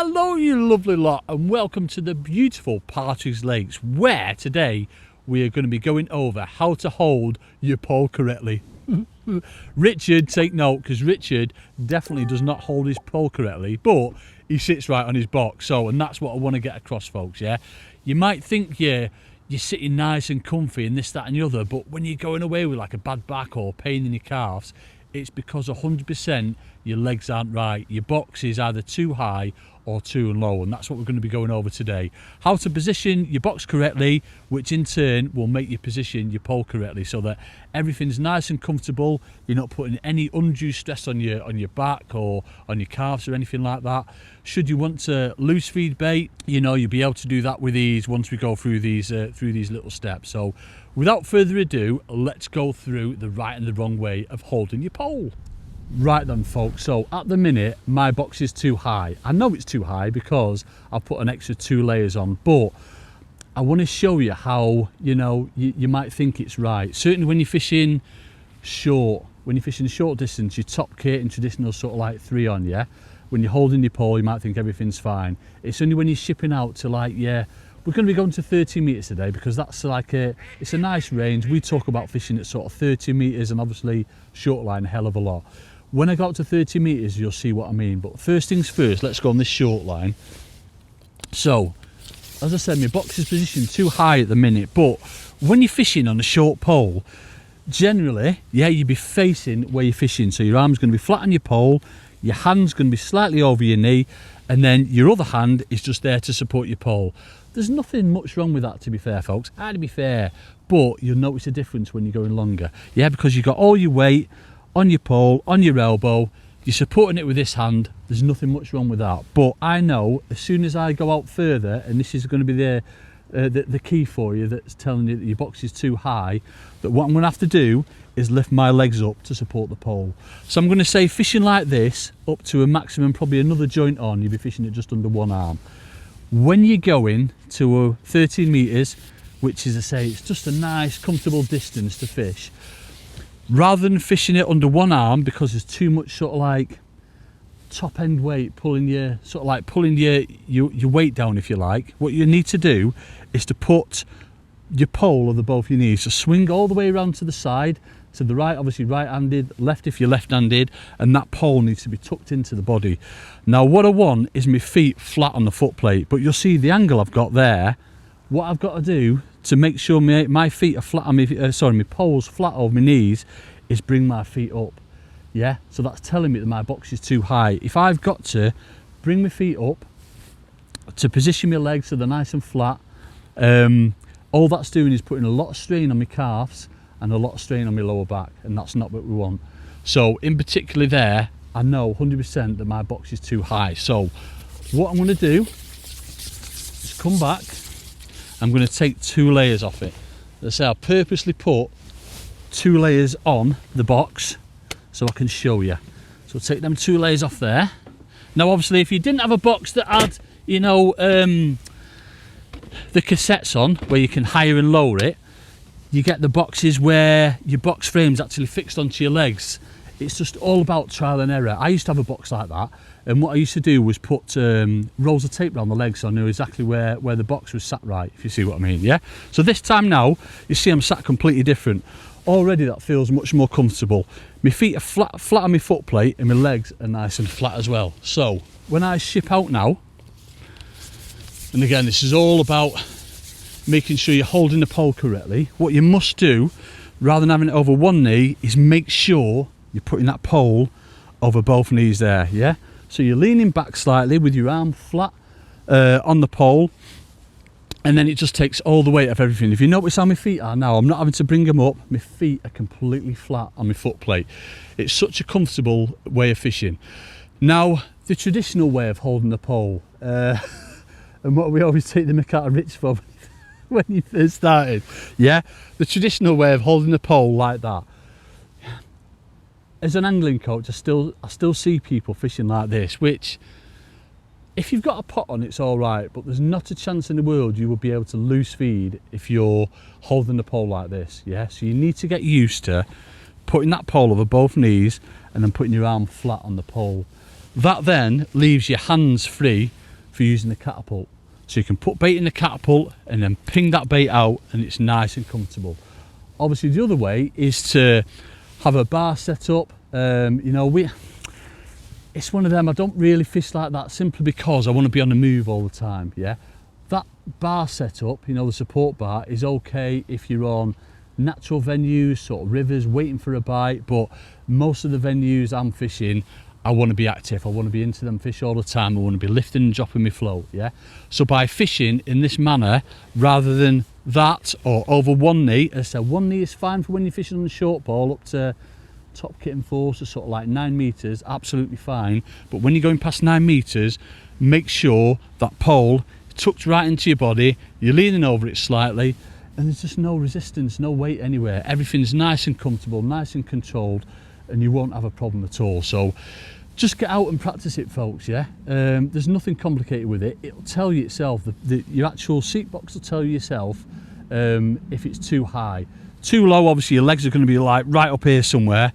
Hello you lovely lot, and welcome to the beautiful Partridge Lakes, where today we are going to be going over how to hold your pole correctly. Richard, take note, because Richard definitely does not hold his pole correctly, but he sits right on his box. And that's what I want to get across, folks. Yeah, you might think you're sitting nice and comfy and this, that and the other, but when you're going away with like a bad back or pain in your calves, it's because 100% your legs aren't right. Your box is either too high or too low, and that's what we're going to be going over today. How to position your box correctly, which in turn will make you position your pole correctly so that everything's nice and comfortable. You're not putting any undue stress on your back or on your calves or anything like that. Should you want to loose feed bait, you'll be able to do that with ease once we go through these little steps. So without further ado, let's go through the right and the wrong way of holding your pole. Right then, folks, so at the minute my box is too high. I know it's too high because I've put an extra 2 layers on, but I want to show you how you might think it's right. Certainly when you're fishing short distance, your top kit and traditional sort of like 3 on, yeah, when you're holding your pole you might think everything's fine. It's only when you're shipping out to we're going to be going to 30 meters today, because that's it's a nice range. We talk about fishing at sort of 30 meters and obviously short line a hell of a lot. When I go out to 30 meters, you'll see what I mean. But first things first, let's go on this short line. So, as I said, my box is positioned too high at the minute, but when you're fishing on a short pole, generally, yeah, you'll be facing where you're fishing. So your arm's going to be flat on your pole, your hand's going to be slightly over your knee, and then your other hand is just there to support your pole. There's nothing much wrong with that, to be fair, folks. To be fair, but you'll notice a difference when you're going longer. Yeah, because you've got all your weight on your pole, on your elbow, you're supporting it with this hand. There's nothing much wrong with that. But I know as soon as I go out further, and this is going to be the key for you that's telling you that your box is too high, that what I'm going to have to do is lift my legs up to support the pole. So I'm going to say fishing like this up to a maximum, probably another joint on, you'll be fishing it just under one arm. When you're going to 13 meters, which is, I say, it's just a nice comfortable distance to fish, rather than fishing it under one arm because there's too much sort of like top end weight pulling your your weight down, if you like, what you need to do is to put your pole over both your knees. So swing all the way around to the side, to the right, obviously right-handed, left if you're left-handed, and that pole needs to be tucked into the body. Now what I want is my feet flat on the foot plate, but you'll see the angle I've got there. What I've got to do to make sure my feet are flat on my pole's flat over my knees is bring my feet up. Yeah, so that's telling me that my box is too high. If I've got to bring my feet up to position my legs so they're nice and flat, all that's doing is putting a lot of strain on my calves and a lot of strain on my lower back, and that's not what we want. So in particular there, I know 100% that my box is too high. So what I'm going to do is come back. I'm going to take 2 layers off it. As I say, I purposely put 2 layers on the box so I can show you. So take them 2 layers off there. Now obviously if you didn't have a box that had the cassettes on where you can higher and lower it, you get the boxes where your box frame's actually fixed onto your legs. It's just all about trial and error. I used to have a box like that, and what I used to do was put rolls of tape around the legs so I knew exactly where the box was sat right, if you see what I mean, yeah? So this time now, you see I'm sat completely different. Already that feels much more comfortable. My feet are flat on my foot plate, and my legs are nice and flat as well. So when I ship out now, and again this is all about making sure you're holding the pole correctly, what you must do, rather than having it over one knee, is make sure you're putting that pole over both knees there, yeah? So you're leaning back slightly with your arm flat on the pole, and then it just takes all the weight of everything. If you notice how my feet are now, I'm not having to bring them up, my feet are completely flat on my foot plate. It's such a comfortable way of fishing. Now, the traditional way of holding the pole, and what we always take the mick out of Rich for when you first started, yeah? The traditional way of holding the pole like that. As an angling coach, I still see people fishing like this, which, if you've got a pot on, it's all right, but there's not a chance in the world you will be able to loose feed if you're holding the pole like this, yeah? So you need to get used to putting that pole over both knees and then putting your arm flat on the pole. That then leaves your hands free for using the catapult. So you can put bait in the catapult and then ping that bait out, and it's nice and comfortable. Obviously the other way is to have a bar set up. You know, it's one of them, I don't really fish like that simply because I want to be on the move all the time. Yeah, that bar setup, you know, the support bar, is okay if you're on natural venues, sort of rivers, waiting for a bite. But most of the venues I'm fishing, I want to be active. I want to be into them fish all the time. I want to be lifting and dropping my float. Yeah, so by fishing in this manner rather than that or over one knee, as I said, one knee is fine for when you're fishing on the short ball up to top kit and force, so sort of like 9 meters, absolutely fine. But when you're going past 9 meters, make sure that pole tucked right into your body, you're leaning over it slightly, and there's just no resistance, no weight anywhere. Everything's nice and comfortable, nice and controlled, and you won't have a problem at all. So just get out and practice it, folks. Yeah, there's nothing complicated with it. It'll tell you itself. Your actual seat box will tell you yourself if it's too high. Too low, obviously your legs are going to be like right up here somewhere,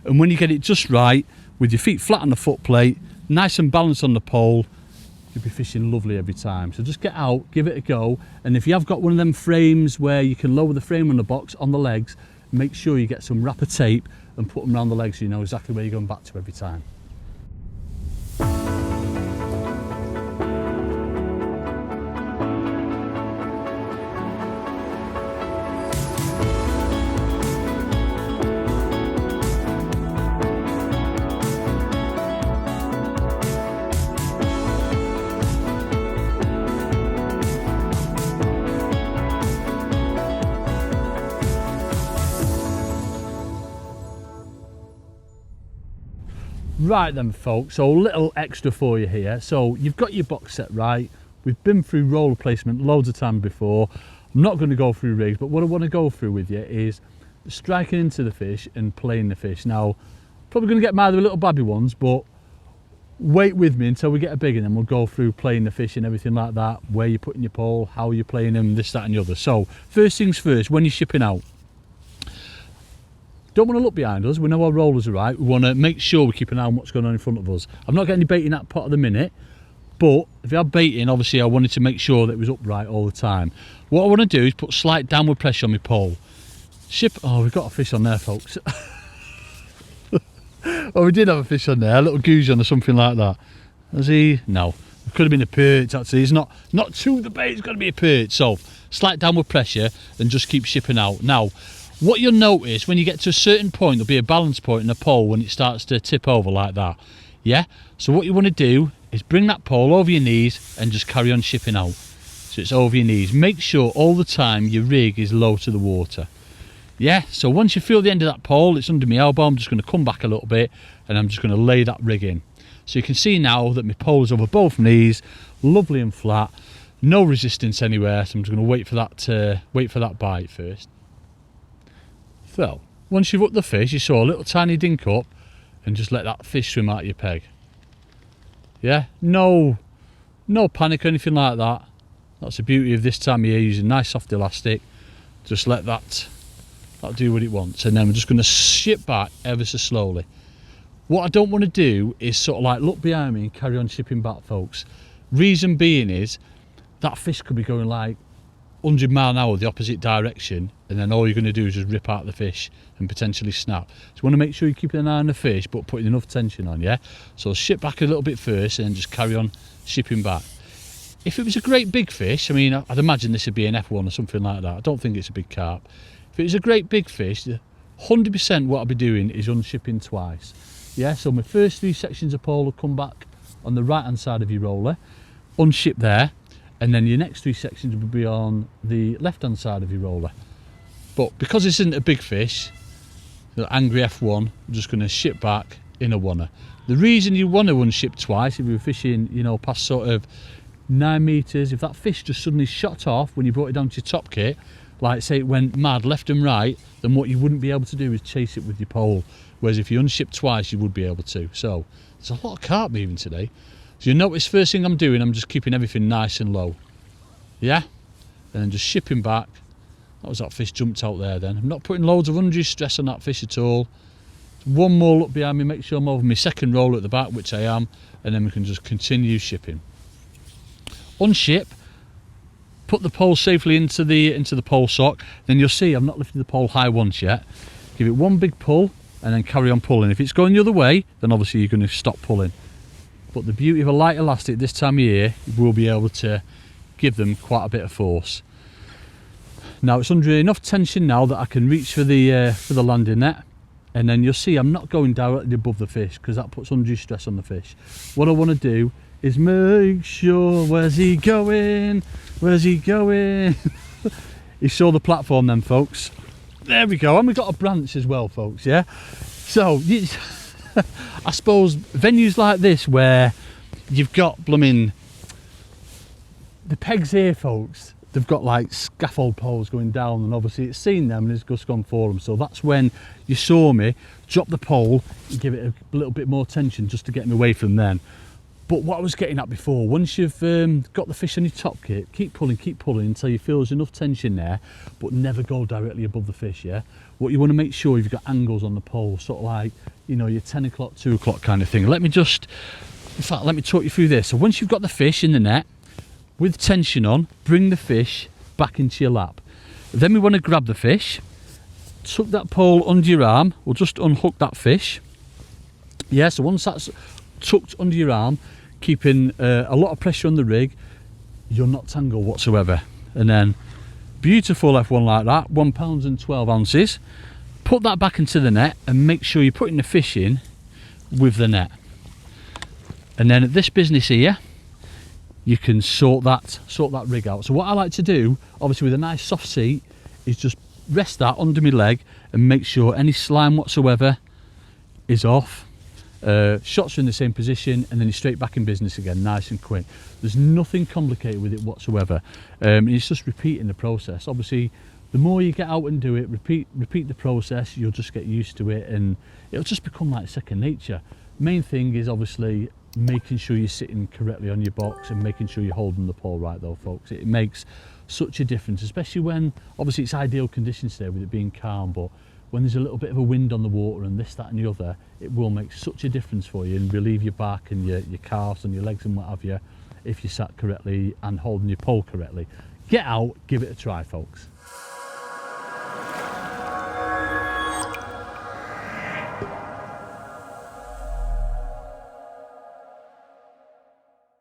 and when you get it just right, with your feet flat on the foot plate, nice and balanced on the pole, you'll be fishing lovely every time. So just get out, give it a go, and if you have got one of them frames where you can lower the frame on the box on the legs, make sure you get some wrapper tape and put them around the legs so you know exactly where you're going back to every time. Right then folks, so a little extra for you here. So you've got your box set right. We've been through roller placement loads of time before. I'm not going to go through rigs, but what I want to go through with you is striking into the fish and playing the fish. Now, probably going to get mad with little babby ones, but wait with me until we get a big one, and we'll go through playing the fish and everything like that, where you're putting your pole, how you're playing them, this, that and the other. So first things first, when you're shipping out, don't want to look behind us. We know our rollers are right. We want to make sure we keep an eye on what's going on in front of us. I've not got any bait in that pot at the minute, but if you have bait in, obviously I wanted to make sure that it was upright all the time. What I want to do is put slight downward pressure on my pole. Oh, we've got a fish on there, folks. Oh, we did have a fish on there, a little goujon or something like that. Has he? No. It could have been a perch, actually. It's not to the bait, it's got to be a perch. So, slight downward pressure and just keep shipping out. Now, what you'll notice when you get to a certain point, there'll be a balance point in the pole when it starts to tip over like that. Yeah? So what you want to do is bring that pole over your knees and just carry on shipping out. So it's over your knees. Make sure all the time your rig is low to the water. Yeah? So once you feel the end of that pole, it's under my elbow, I'm just going to come back a little bit and I'm just going to lay that rig in. So you can see now that my pole is over both knees, lovely and flat, no resistance anywhere. So I'm just going to wait for that bite first. So, once you've hooked the fish, you saw a little tiny dink up and just let that fish swim out your peg. Yeah, no panic or anything like that. That's the beauty of this time of year, using nice soft elastic. Just let that do what it wants, and then we're just going to ship back ever so slowly. What I don't want to do is sort of like look behind me and carry on shipping back, folks. Reason being is that fish could be going like 100 mile an hour the opposite direction, and then all you're going to do is just rip out the fish and potentially snap. So you want to make sure you're keeping an eye on the fish but putting enough tension on. Yeah, so ship back a little bit first and then just carry on shipping back. If it was a great big fish, I mean, I'd imagine this would be an F1 or something like that. I don't think it's a big carp. If it was a great big fish, 100% what I'll be doing is unshipping twice. Yeah, so my first 3 sections of pole will come back on the right hand side of your roller, unship there, and then your next 3 sections will be on the left hand side of your roller. But because this isn't a big fish, the angry F1, I'm just going to ship back in a oneer. The reason you want to unship twice, if you're fishing, you know, past sort of 9 meters, if that fish just suddenly shot off when you brought it down to your top kit, like say it went mad left and right, then what you wouldn't be able to do is chase it with your pole. Whereas if you unship twice, you would be able to. So there's a lot of carp moving today. So you notice first thing I'm doing, I'm just keeping everything nice and low. Yeah? And then just shipping back. That was that fish jumped out there then. I'm not putting loads of undue stress on that fish at all. One more look behind me, make sure I'm over my second roller at the back, which I am, and then we can just continue shipping. unship, put the pole safely into the pole sock. Then you'll see I've not lifted the pole high once yet. Give it one big pull and then carry on pulling. If it's going the other way, then obviously you're going to stop pulling. But the beauty of a light elastic this time of year, we'll be able to give them quite a bit of force. Now it's under enough tension now that I can reach for the landing net, and then you'll see I'm not going directly above the fish because that puts undue stress on the fish. What I want to do is make sure, where's he going? Where's he going? He saw the platform then, folks. There we go, and we've got a branch as well, folks, yeah? So, I suppose venues like this where you've got blooming, the pegs here, folks, they've got like scaffold poles going down, and obviously it's seen them and it's just gone for them. So that's when you saw me drop the pole and give it a little bit more tension just to get me away from them. But what I was getting at before, once you've got the fish on your top kit, keep pulling until you feel there's enough tension there, but never go directly above the fish, yeah? What you want to make sure you've got angles on the pole, sort of like, you know, your 10 o'clock, 2 o'clock kind of thing. Let me talk you through this. So once you've got the fish in the net, with tension on, bring the fish back into your lap. Then we want to grab the fish, tuck that pole under your arm, we'll just unhook that fish. Yeah, so once that's tucked under your arm, keeping a lot of pressure on the rig, you'll not tangle whatsoever. And then beautiful F1 like that, 1 pound and 12 ounces. Put that back into the net and make sure you're putting the fish in with the net. And then at this business here, you can sort that rig out. So what I like to do, obviously with a nice soft seat, is just rest that under my leg and make sure any slime whatsoever is off. Shots are in the same position, and then you're straight back in business again, nice and quick. There's nothing complicated with it whatsoever. It's just repeating the process. Obviously, the more you get out and do it, repeat the process, you'll just get used to it, and it'll just become like second nature. Main thing is obviously making sure you're sitting correctly on your box and making sure you're holding the pole right though, folks. It makes such a difference, especially when obviously it's ideal conditions today with it being calm, but when there's a little bit of a wind on the water and this, that and the other, it will make such a difference for you and relieve your back and your calves and your legs and what have you if you sat correctly and holding your pole correctly. Get out, give it a try, folks.